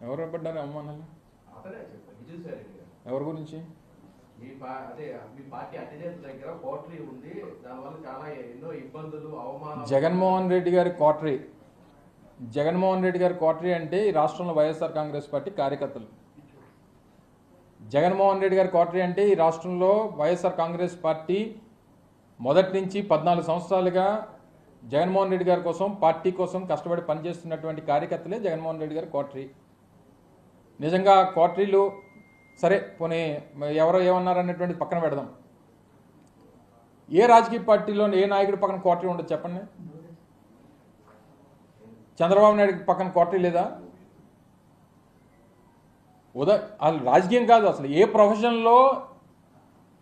ఎవరు పడ్డారు అవమానాలు? ఎవరి గురించి? జగన్మోహన్ రెడ్డి గారి క్వార్టరీ. జగన్మోహన్ రెడ్డి గారి క్వార్టరీ అంటే ఈ రాష్ట్రంలో వైఎస్ఆర్ కాంగ్రెస్ పార్టీ కార్యకర్తలు. జగన్మోహన్ రెడ్డి గారి క్వార్టరీ అంటే ఈ రాష్ట్రంలో వైఎస్ఆర్ కాంగ్రెస్ పార్టీ మొదటి నుంచి 14 సంవత్సరాలుగా జగన్మోహన్ రెడ్డి గారి కోసం, పార్టీ కోసం కష్టపడి పనిచేస్తున్నటువంటి కార్యకర్తలే జగన్మోహన్ రెడ్డి గారి క్వార్టరీ. నిజంగా క్వార్టరీలు సరే పోనీ ఎవరో ఏమన్నారనేటువంటి పక్కన పెడదాం. ఏ రాజకీయ పార్టీలో ఏ నాయకుడి పక్కన క్వార్టరీ ఉండదు చెప్పండి? చంద్రబాబు నాయుడు పక్కన క్వార్టరీ లేదా? అది రాజకీయం కాదు, అసలు ఏ ప్రొఫెషన్లో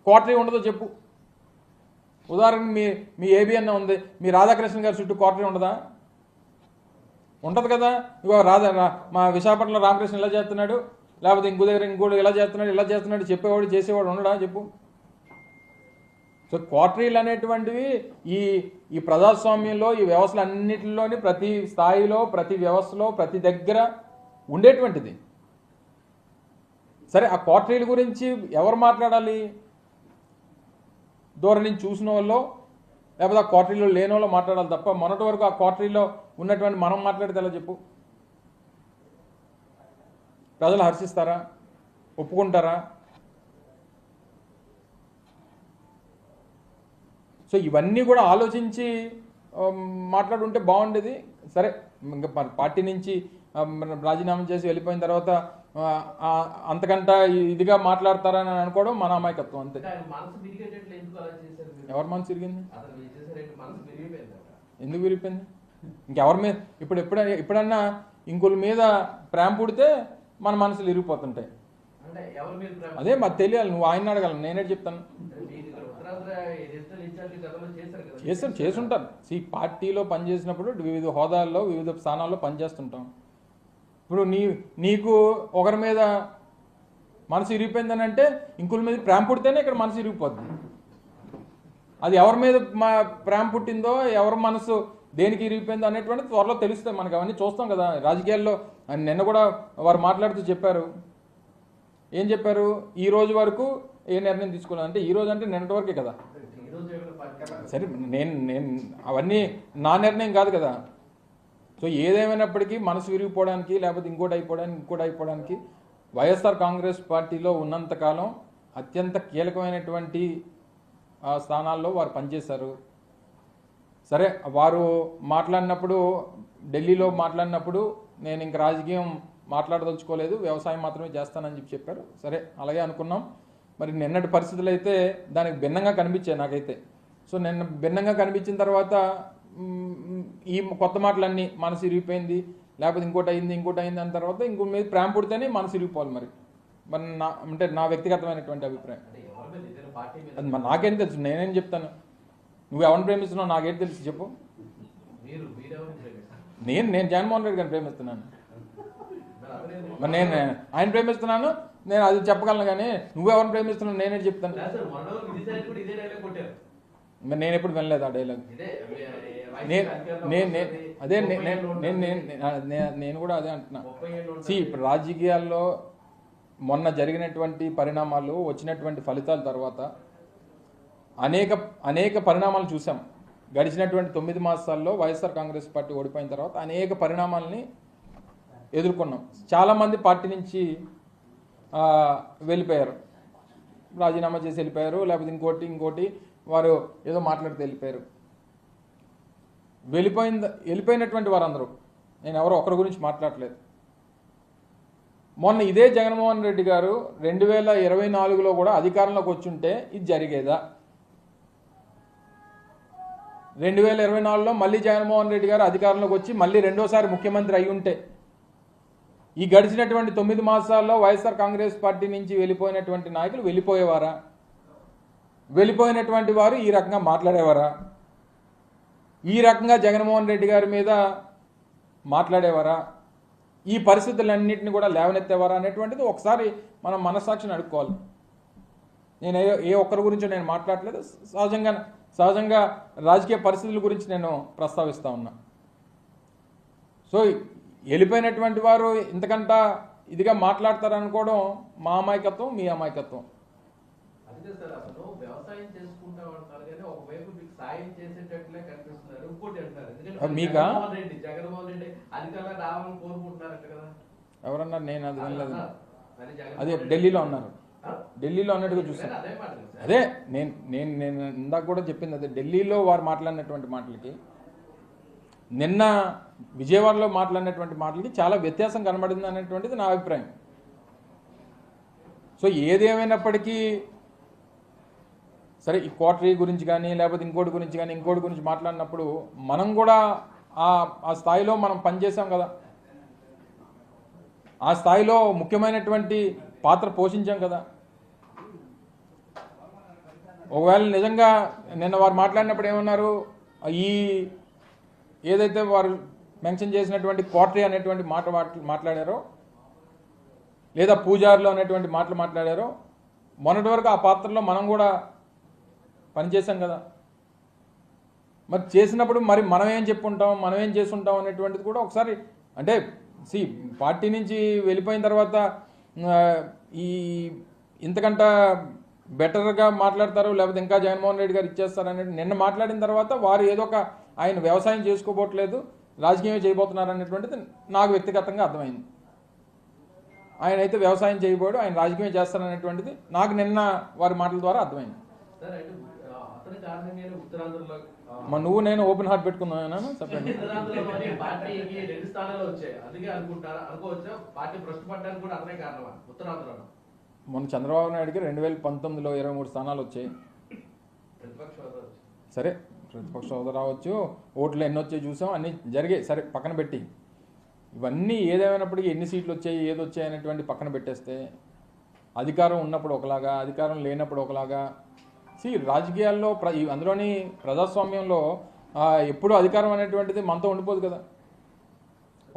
క్వార్టరీ ఉండదో చెప్పు. ఉదాహరణకు మీ ఏబిఎన్ ఉంది, మీ రాధాకృష్ణ గారి చుట్టూ క్వార్టరీ ఉండదా? ఉంటుంది కదా. ఇగో మా విశాఖపట్నంలో రామకృష్ణ ఇలా చేస్తున్నాడు, లేకపోతే ఇంకో దగ్గర ఇంకోటి ఇలా చేస్తున్నాడు చెప్పేవాడు చేసేవాడు ఉండడా చెప్పు. సో క్వార్టరీలు అనేటువంటివి ఈ ప్రజాస్వామ్యంలో, ఈ వ్యవస్థలు అన్నింటిలోని ప్రతి స్థాయిలో, ప్రతి వ్యవస్థలో, ప్రతి దగ్గర ఉండేటువంటిది. సరే, ఆ క్వార్టరీల గురించి ఎవరు మాట్లాడాలి? దూరం నుంచి చూసిన వాళ్ళు, లేకపోతే ఆ క్వార్టరీలో లేని వాళ్ళు మాట్లాడాలి తప్ప మొన్నటి వరకు ఆ క్వార్టరీలో ఉన్నటువంటి మనం మాట్లాడితే ఎలా చెప్పు? ప్రజలు హర్షిస్తారా? ఒప్పుకుంటారా? సో ఇవన్నీ కూడా ఆలోచించి మాట్లాడుంటే బాగుండేది. సరే, ఇంకా పార్టీ నుంచి రాజీనామా చేసి వెళ్ళిపోయిన తర్వాత అంతకంట ఇదిగా మాట్లాడతారని అనుకోవడం మన అమాయకత్వం అంతే. ఎవరి మనసు తిరిగింది? ఎందుకు విరిగిపోయింది? ఇంకెవరి మీద ఎప్పుడన్నా ఇంకొక మీద ప్రేమ పుడితే మన మనసులు ఇరిగిపోతుంటాయి. అదే మాకు తెలియాలి. నువ్వు ఆయన అడగాలి, నేనే చెప్తాను. చేసుంటారు. పార్టీలో పనిచేసినప్పుడు వివిధ హోదాల్లో, వివిధ స్థానాల్లో పనిచేస్తుంటాం. ఇప్పుడు నీకు ఒకరి మీద మనసు ఇరిగిపోయిందని అంటే ఇంకొకరి మీద ప్రేమ పుడితేనే ఇక్కడ మనసు ఇరిగిపోతుంది. అది ఎవరి మీద ప్రేమ పుట్టిందో, ఎవరి మనసు దేనికి ఇరిగిపోయిందో అనేటువంటి త్వరలో తెలుస్తాయి మనకు. అవన్నీ చూస్తాం కదా రాజకీయాల్లో. నిన్న కూడా వారు మాట్లాడుతూ చెప్పారు. ఏం చెప్పారు? ఈ రోజు వరకు ఏ నిర్ణయం తీసుకోలేదు అంటే, ఈ రోజు అంటే నిన్నటి వరకే కదా. సరే, నేను అవన్నీ నా నిర్ణయం కాదు కదా. సో ఏదేమైనప్పటికీ మనసు విరిగిపోవడానికి, లేకపోతే ఇంకోటి అయిపోవడానికి వైఎస్ఆర్ కాంగ్రెస్ పార్టీలో ఉన్నంతకాలం అత్యంత కీలకమైనటువంటి స్థానాల్లో వారు పనిచేశారు. సరే, వారు మాట్లాడినప్పుడు, ఢిల్లీలో మాట్లాడినప్పుడు నేను ఇంక రాజకీయం మాట్లాడదలుచుకోలేదు, వ్యవసాయం మాత్రమే చేస్తానని చెప్పారు. సరే, అలాగే అనుకున్నాం. మరి నిన్నటి పరిస్థితులు అయితే దానికి భిన్నంగా కనిపించాయి నాకైతే. సో నిన్న భిన్నంగా కనిపించిన తర్వాత ఈ కొత్త మాటలన్నీ మనసు ఇరిగిపోయింది, లేకపోతే ఇంకోటి అయింది అన్న తర్వాత ఇంకోటి మీద ప్రేమ పుడితేనే మనసు ఇరిగిపోవాలి. మరి అంటే నా వ్యక్తిగతమైనటువంటి అభిప్రాయం. అది మరి నాకేం తెలుసు? నేనేం చెప్తాను? నువ్వు ఎవరిని ప్రేమిస్తున్నావు నాకేం తెలుసు చెప్పు? నేను జగన్మోహన్ రెడ్డి గారిని ప్రేమిస్తున్నాను. మరి నేను ఆయన ప్రేమిస్తున్నాను, నేను అది చెప్పగలను. కానీ నువ్వెవరిని ప్రేమిస్తున్నావు నేనే చెప్తాను. మరి నేను ఎప్పుడు వినలేదు ఆ డైలాగ్. నేను కూడా అదే అంటున్నా. ఇప్పుడు రాజకీయాల్లో మొన్న జరిగినటువంటి పరిణామాలు, వచ్చినటువంటి ఫలితాల తర్వాత అనేక పరిణామాలు చూసాం. గడిచినటువంటి 9 మాసాల్లో వైఎస్ఆర్ కాంగ్రెస్ పార్టీ ఓడిపోయిన తర్వాత అనేక పరిణామాలని ఎదుర్కొన్నాం. చాలామంది పార్టీ నుంచి వెళ్ళిపోయారు, రాజీనామా చేసి వెళ్ళిపోయారు, లేకపోతే ఇంకోటి వారు ఏదో మాట్లాడితే వెళ్ళిపోయారు. వెళ్ళిపోయినటువంటి వారందరూ, నేను ఎవరో ఒకరి గురించి మాట్లాడలేదు. మొన్న ఇదే జగన్మోహన్ రెడ్డి గారు 2024లో కూడా అధికారంలోకి వచ్చుంటే ఇది జరిగేదా? 2024లో మళ్ళీ జగన్మోహన్ రెడ్డి గారు అధికారంలోకి వచ్చి మళ్ళీ రెండోసారి ముఖ్యమంత్రి అయి ఉంటే, ఈ గడిచినటువంటి 9 మాసాల్లో వైఎస్ఆర్ కాంగ్రెస్ పార్టీ నుంచి వెళ్ళిపోయినటువంటి నాయకులు వెళ్ళిపోయేవారా? వెళ్ళిపోయినటువంటి వారు ఈ రకంగా మాట్లాడేవారా? ఈ రకంగా జగన్మోహన్ రెడ్డి గారి మీద మాట్లాడేవారా? ఈ పరిస్థితులన్నింటినీ కూడా లేవనెత్తేవారా అనేటువంటిది ఒకసారి మనం మనస్సాక్షిని అడుక్కోవాలి. నేను ఏ ఒక్కరి గురించో నేను మాట్లాడలేదు. సహజంగా రాజకీయ పరిస్థితుల గురించి నేను ప్రస్తావిస్తూ ఉన్నా. సో వెళ్ళిపోయినటువంటి వారు ఇంతకంట ఇదిగా మాట్లాడతారనుకోవడం మా అమాయకత్వం, మీ అమాయకత్వం. అందుకే సార్ అసలు వ్యవసాయం చేసుకుంటా ఉంటారు కానీ ఒకవైపు మీకు సాయం చేసేటట్లే కనిపిస్తున్నారు. ఇంకోటి అంటారు ఎందుకంటే మీకా జగన్మోహన్ రెడ్డి అధికారంలో రావాలని కోరుకుంటున్నారట కదా. ఎవరన్నారు? నేను అది వినలేదు. అదే ఢిల్లీలో ఉన్నారు, ఢిల్లీలో అన్నట్టుగా చూసాను. అదే నేను నేను నేను ఇందాక కూడా చెప్పింది అదే. ఢిల్లీలో వారు మాట్లాడినటువంటి మాటలకి నిన్న విజయవాడలో మాట్లాడినటువంటి మాటలకి చాలా వ్యత్యాసం కనబడింది అనేటువంటిది నా అభిప్రాయం. సో ఏదేమైనప్పటికీ సరే, ఈ కోటరీ గురించి కానీ లేకపోతే ఇంకోటి గురించి కానీ ఇంకోటి గురించి మాట్లాడినప్పుడు మనం కూడా ఆ స్థాయిలో మనం పనిచేసాం కదా, ఆ స్థాయిలో ముఖ్యమైనటువంటి పాత్ర పోషించాం కదా. ఒకవేళ నిజంగా నిన్న వారు మాట్లాడినప్పుడు ఏమన్నారు, ఈ ఏదైతే వారు మెన్షన్ చేసినటువంటి కోటరీ అనేటువంటి మాట మాట్లాడారో లేదా పూజారులు అనేటువంటి మాటలు మాట్లాడారో మొన్నటి వరకు ఆ పాత్రలో మనం కూడా పనిచేసాం కదా. మరి చేసినప్పుడు మరి మనం ఏం చెప్పుంటాం, మనం ఏం చేసుంటాం అనేటువంటిది కూడా ఒకసారి అంటే పార్టీ నుంచి వెళ్ళిపోయిన తర్వాత ఈ ఇంతకంట బెటర్గా మాట్లాడతారు లేకపోతే ఇంకా జగన్మోహన్ రెడ్డి గారు ఇచ్చేస్తారు అనేది నిన్న మాట్లాడిన తర్వాత వారు ఏదో ఒక ఆయన వ్యవసాయం చేసుకోబోట్లేదు, రాజకీయమే చేయబోతున్నారు అనేటువంటిది నాకు వ్యక్తిగతంగా అర్థమైంది. ఆయన అయితే వ్యవసాయం చేయబోడు, ఆయన రాజకీయమే చేస్తారనేటువంటిది నాకు నిన్న వారి మాటల ద్వారా అర్థమైంది. మరి నువ్వు నేను ఓపెన్ హార్ట్ పెట్టుకున్నాను చెప్పండి. మొన్న చంద్రబాబు నాయుడుకి 2019లో 23 స్థానాలు వచ్చాయి. సరే, ప్రతిపక్ష హోదా రావచ్చు, ఓట్లు ఎన్ని వచ్చాయి చూసాం, అన్నీ జరిగాయి. సరే పక్కన పెట్టి ఇవన్నీ ఏదేమైనప్పటికీ ఎన్ని సీట్లు వచ్చాయి ఏది వచ్చాయి అనేటువంటి పక్కన పెట్టేస్తే అధికారం ఉన్నప్పుడు ఒకలాగా, అధికారం లేనప్పుడు ఒకలాగా. రాజకీయాల్లో అందులోని ప్రజాస్వామ్యంలో ఎప్పుడు అధికారం అనేటువంటిది మనతో ఉండిపోదు కదా.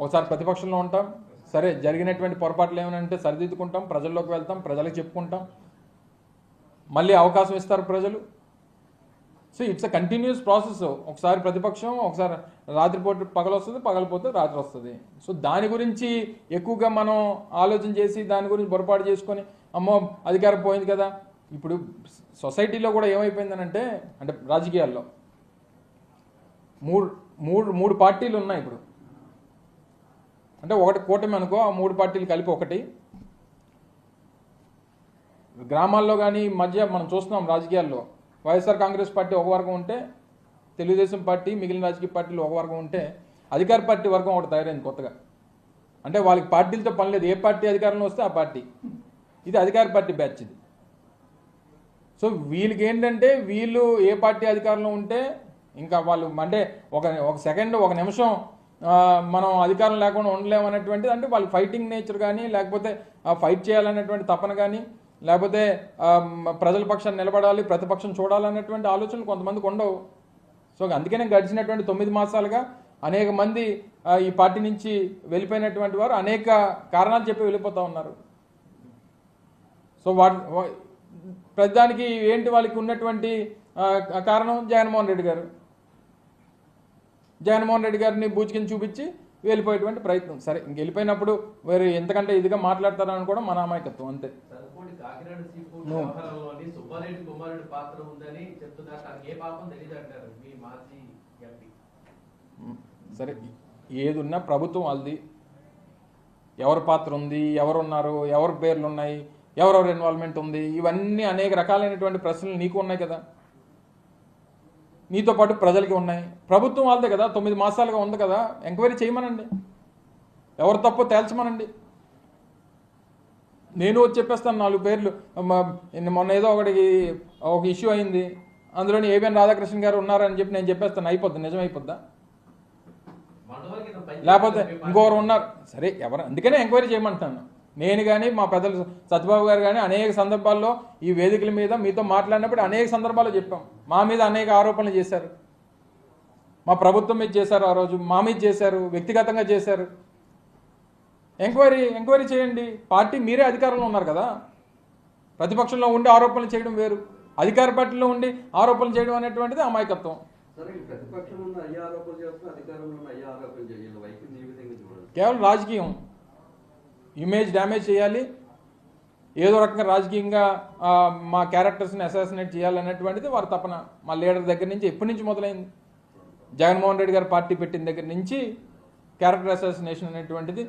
ఒకసారి ప్రతిపక్షంలో ఉంటాం, సరే జరిగినటువంటి పొరపాట్లు ఏమనంటే సరిదిద్దుకుంటాం, ప్రజల్లోకి వెళ్తాం, ప్రజలకు చెప్పుకుంటాం, మళ్ళీ అవకాశం ఇస్తారు ప్రజలు. It's a continuous process. ఒకసారి ప్రతిపక్షం, ఒకసారి రాత్రిపూట పగలు వస్తుంది, పగలిపోతే రాత్రి వస్తుంది. దాని గురించి ఎక్కువగా మనం ఆలోచన చేసి దాని గురించి పొరపాటు చేసుకొని అమ్మో అధికారం పోయింది కదా. ఇప్పుడు సొసైటీలో కూడా ఏమైపోయిందనంటే అంటే రాజకీయాల్లో మూడు పార్టీలు ఉన్నాయి ఇప్పుడు. అంటే ఒకటి కూటమి అనుకో, ఆ 3 పార్టీలు కలిపి ఒకటి. గ్రామాల్లో కానీ మధ్య మనం చూస్తున్నాం రాజకీయాల్లో వైఎస్ఆర్ కాంగ్రెస్ పార్టీ ఒక వర్గం ఉంటే, తెలుగుదేశం పార్టీ మిగిలిన రాజకీయ పార్టీలు ఒక వర్గం ఉంటే, అధికార పార్టీ వర్గం ఒకటి తయారైంది కొత్తగా. అంటే వాళ్ళకి పార్టీలతో పని లేదు, ఏ పార్టీ అధికారంలో వస్తే ఆ పార్టీ. ఇది అధికార పార్టీ బ్యాచ్ ఇది. వీళ్ళకి ఏంటంటే వీళ్ళు ఏ పార్టీ అధికారంలో ఉంటే ఇంకా వాళ్ళు అంటే ఒక సెకండ్ ఒక నిమిషం మనం అధికారం లేకుండా ఉండలేము అనేటువంటిది. అంటే వాళ్ళు ఫైటింగ్ నేచర్ కానీ లేకపోతే ఫైట్ చేయాలనేటువంటి తపన కానీ లేకపోతే ప్రజల పక్షాన్ని నిలబడాలి, ప్రతిపక్షం చూడాలనేటువంటి ఆలోచనలు కొంతమందికి ఉండవు. అందుకనే గడిచినటువంటి 9 మాసాలుగా అనేక మంది ఈ పార్టీ నుంచి వెళ్ళిపోయినటువంటి వారు అనేక కారణాలు చెప్పి వెళ్ళిపోతూ ఉన్నారు. ప్రతిదానికి ఏంటి వాళ్ళకి ఉన్నటువంటి కారణం జగన్మోహన్ రెడ్డి గారు. జగన్మోహన్ రెడ్డి గారిని బూచికిని చూపించి వెళ్ళిపోయేటువంటి ప్రయత్నం. సరే, ఇంక వెళ్ళిపోయినప్పుడు వేరే ఎంతకంటే ఇదిగా మాట్లాడతారని కూడా మన అమాయకత్వం అంతే. సరే, ఏది ఉన్నా ప్రభుత్వం వాళ్ళది. ఎవరి పాత్ర ఉంది, ఎవరున్నారు, ఎవరి పేర్లు ఉన్నాయి, ఎవరెవరు ఇన్వాల్వ్మెంట్ ఉంది, ఇవన్నీ అనేక రకాలైనటువంటి ప్రశ్నలు నీకు ఉన్నాయి కదా, నీతో పాటు ప్రజలకి ఉన్నాయి. ప్రభుత్వం వాళ్ళదే కదా, 9 మాసాలుగా ఉంది కదా, ఎంక్వైరీ చేయమనండి, ఎవరు తప్పో తేల్చమనండి. నేను వచ్చి చెప్పేస్తాను 4 పేర్లు. మొన్న ఏదో ఒక ఇష్యూ అయింది, అందులోని ఏబిఎన్ రాధాకృష్ణ గారు ఉన్నారని చెప్పి నేను చెప్పేస్తాను, అయిపోద్ది, నిజమైపోద్దా? లేకపోతే ఇంకొకరు ఉన్నారు, సరే ఎవరు, అందుకనే ఎంక్వైరీ చేయమంటాను. నేను కానీ మా పెద్దలు సత్యబాబు గారు కానీ అనేక సందర్భాల్లో ఈ వేదికల మీద మీతో మాట్లాడినప్పుడు అనేక సందర్భాల్లో చెప్పాం. మా మీద అనేక ఆరోపణలు చేశారు, మా ప్రభుత్వం మీద చేశారు, ఆ రోజు మా మీద చేశారు, వ్యక్తిగతంగా చేశారు. ఎంక్వైరీ చేయండి. పార్టీ మీరే అధికారంలో ఉన్నారు కదా, ప్రతిపక్షంలో ఉండి ఆరోపణలు చేయడం వేరు, అధికార పార్టీలో ఉండి ఆరోపణలు చేయడం అనేటువంటిది అమాయకత్వం. కేవలం రాజకీయం. ఇమేజ్ డ్యామేజ్ చేయాలి, ఏదో రకంగా రాజకీయంగా మా క్యారెక్టర్స్ని అసాసినేట్ చేయాలనేటువంటిది వారి తపన. మా లీడర్ దగ్గర నుంచి ఎప్పటి నుంచి మొదలైంది, జగన్మోహన్ రెడ్డి గారు పార్టీ పెట్టిన దగ్గర నుంచి క్యారెక్టర్ అసాసినేషన్ అనేటువంటిది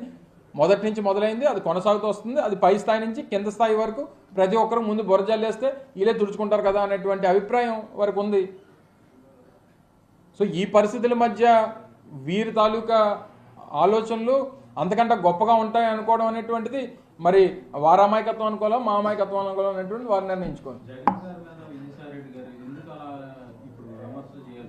మొదటి నుంచి మొదలైంది, అది కొనసాగుతూ వస్తుంది. అది పై స్థాయి నుంచి కింద స్థాయి వరకు ప్రతి ఒక్కరు ముందు బొరజల్లేస్తే వీళ్ళే తుడుచుకుంటారు కదా అనేటువంటి అభిప్రాయం వరకు ఉంది. సో ఈ పరిస్థితుల మధ్య వీరి తాలూకా ఆలోచనలు అంతకంటే గొప్పగా ఉంటాయి అనుకోవడం అనేటువంటిది మరి వారి అమాయకత్వం అనుకోవాలో మా అమాయకత్వం అనుకోవాలో అనేటువంటి వారు నిర్ణయించుకోవాలి.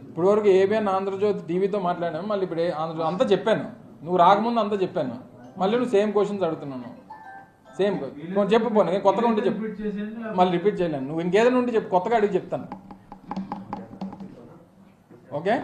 ఇప్పుడు వరకు ఏబిఎన్ ఆంధ్రజ్యోతి టీవీతో మాట్లాడాను, మళ్ళీ ఇప్పుడు ఆంధ్రజ్యోతి అంతా చెప్పాను, నువ్వు రాకముందు అంతా చెప్పాను, మళ్ళీ నువ్వు సేమ్ క్వశ్చన్స్ అడుగుతున్నాను. సేమ్ చెప్పు, పోను నేను కొత్తగా ఉంటే చెప్పు, మళ్ళీ రిపీట్ చేయలేను. నువ్వు ఇంకేదైనా ఉంటే చెప్పు, కొత్తగా అడిగి చెప్తాను. ఓకే.